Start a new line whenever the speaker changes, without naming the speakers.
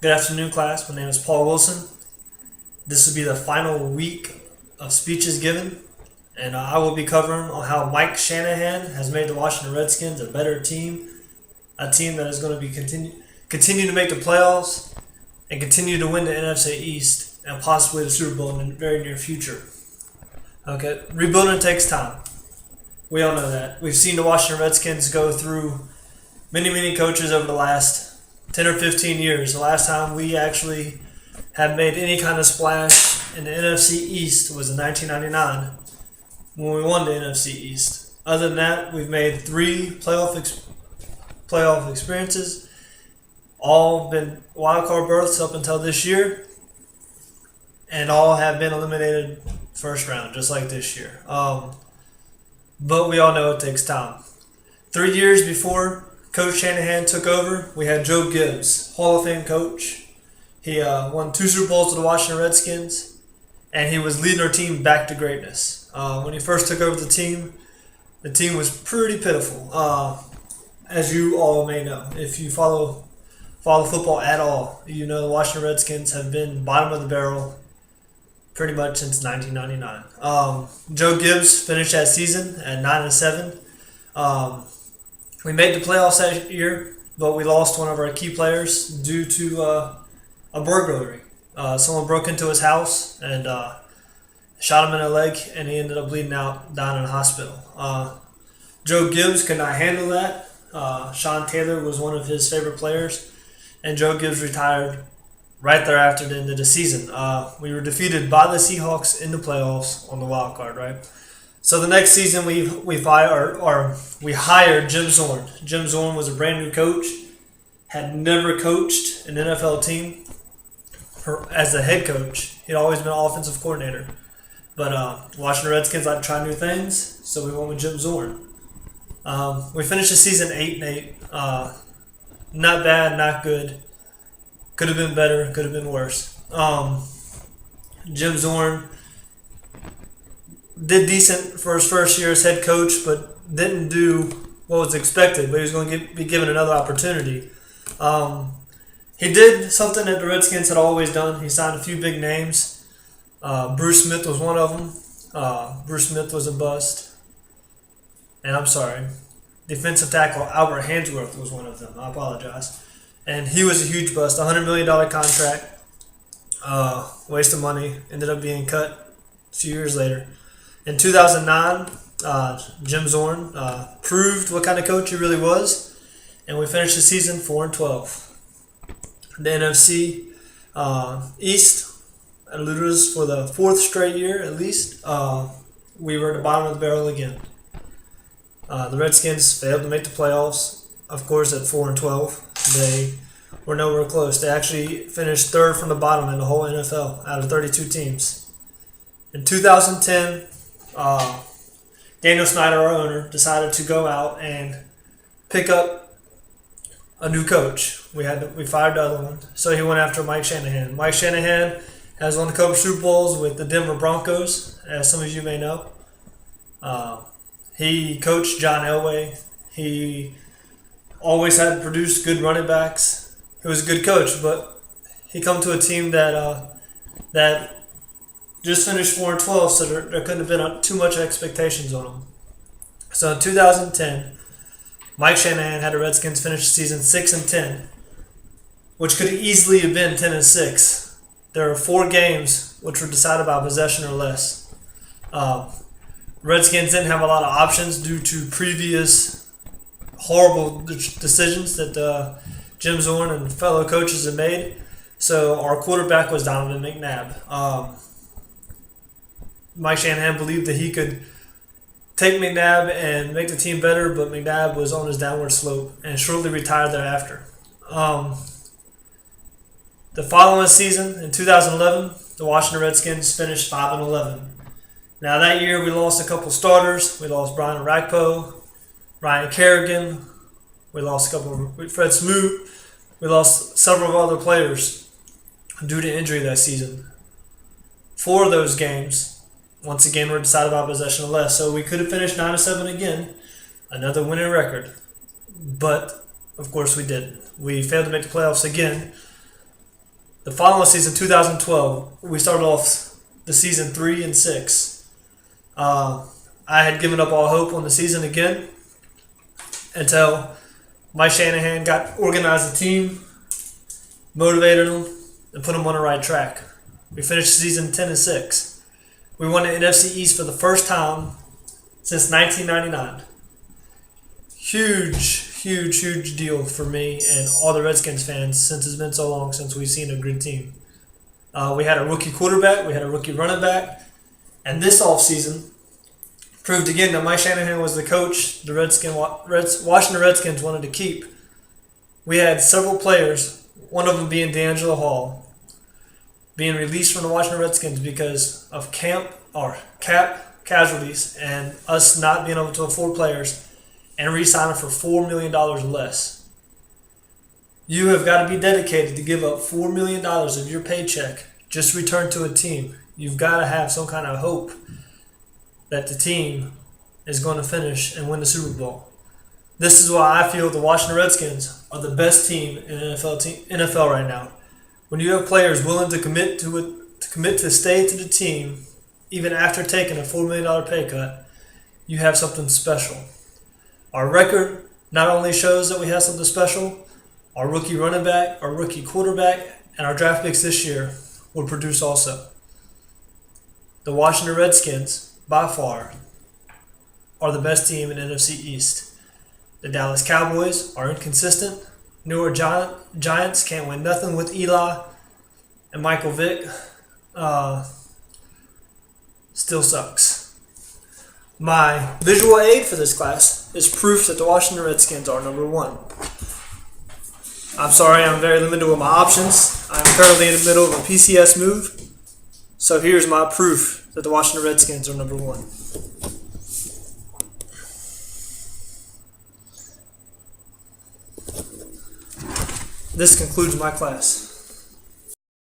Good afternoon, class. My name is Paul Wilson. This will be the final week of speeches given, and I will be covering on how Mike Shanahan has made the Washington Redskins a better team, a team that is going to be continue to make the playoffs and continue to win the NFC East and possibly the Super Bowl in the very near future. Okay, rebuilding takes time. We all know that. We've seen the Washington Redskins go through many coaches over the last 10 or 15 years. The last time we actually have made any kind of splash in the NFC East was in 1999 when we won the NFC East. Other than that, we've made 3 playoff experiences, all been wildcard berths up until this year, and all have been eliminated first round, just like this year. But we all know it takes time. 3 years before Coach Shanahan took over, we had Joe Gibbs, Hall of Fame coach. He won 2 Super Bowls with the Washington Redskins, and he was leading our team back to greatness. When he first took over the team was pretty pitiful, as you all may know. If you follow football at all, you know the Washington Redskins have been bottom of the barrel pretty much since 1999. Joe Gibbs finished that season at 9-7. We made the playoffs that year, but we lost one of our key players due to a burglary. Someone broke into his house and shot him in the leg, and he ended up bleeding out down in a hospital. Joe Gibbs could not handle that. Sean Taylor was one of his favorite players, and Joe Gibbs retired right thereafter the end of the season. We were defeated by the Seahawks in the playoffs on the wild card, right? So the next season we hired Jim Zorn. Jim Zorn was a brand new coach, had never coached an NFL team as a head coach. He'd always been an offensive coordinator. But Washington Redskins like to try new things, so we went with Jim Zorn. We finished the season 8-8. Not bad, not good. Could have been better, could have been worse. Jim Zorn did decent for his first year as head coach, but didn't do what was expected, but he was going to be given another opportunity. He did something that the Redskins had always done. He signed a few big names. Bruce Smith was one of them. Bruce Smith was a bust. And I'm sorry, defensive tackle Albert Hansworth was one of them. I apologize. And he was a huge bust. $100 million contract. Waste of money. Ended up being cut a few years later. In 2009, Jim Zorn proved what kind of coach he really was, and we finished the season 4-12. The NFC East eluded us for the 4th straight year, at least. We were at the bottom of the barrel again. The Redskins failed to make the playoffs, of course, at 4-12. They were nowhere close. They actually finished 3rd from the bottom in the whole NFL out of 32 teams. In 2010, Daniel Snyder, our owner, decided to go out and pick up a new coach. We fired the other one, so he went after Mike Shanahan. Mike Shanahan has won a couple Super Bowls with the Denver Broncos, as some of you may know. He coached John Elway. He always had produced good running backs. He was a good coach, but he come to a team that just finished 4-12, so there couldn't have been too much expectations on him. So in 2010, Mike Shanahan had the Redskins finish the season 6-10, which could easily have been 10-6. There were 4 games which were decided by possession or less. Redskins didn't have a lot of options due to previous horrible decisions that Jim Zorn and fellow coaches had made. So our quarterback was Donovan McNabb. Mike Shanahan believed that he could take McNabb and make the team better, but McNabb was on his downward slope and shortly retired thereafter. The following season, in 2011, the Washington Redskins finished 5-11. Now that year we lost a couple starters. We lost Brian Rakpo, Ryan Kerrigan. We lost Fred Smoot. We lost several other players due to injury that season. 4 of those games, once again, were decided by possession or less. So we could have finished 9-7 again, another winning record. But, of course, we didn't. We failed to make the playoffs again. The following season, 2012, we started off the season 3-6. I had given up all hope on the season again until Mike Shanahan got organized a team, motivated them, and put them on the right track. We finished the season 10-6. We won the NFC East for the first time since 1999. Huge deal for me and all the Redskins fans since it's been so long since we've seen a good team. We had a rookie quarterback, we had a rookie running back, and this offseason proved again that Mike Shanahan was the coach the Washington Redskins wanted to keep. We had several players, one of them being D'Angelo Hall, being released from the Washington Redskins because of cap casualties and us not being able to afford players and re-signing for $4 million less. You have got to be dedicated to give up $4 million of your paycheck just return to a team. You've got to have some kind of hope that the team is going to finish and win the Super Bowl. This is why I feel the Washington Redskins are the best team in NFL right now. When you have players willing to commit to stay to the team, even after taking a $4 million pay cut, you have something special. Our record not only shows that we have something special, our rookie running back, our rookie quarterback, and our draft picks this year will produce also. The Washington Redskins, by far, are the best team in NFC East. The Dallas Cowboys are inconsistent. New York Giants can't win nothing with Eli, and Michael Vick still sucks. My visual aid for this class is proof that the Washington Redskins are number one. I'm sorry, I'm very limited with my options. I'm currently in the middle of a PCS move. So here's my proof that the Washington Redskins are number one. This concludes my class.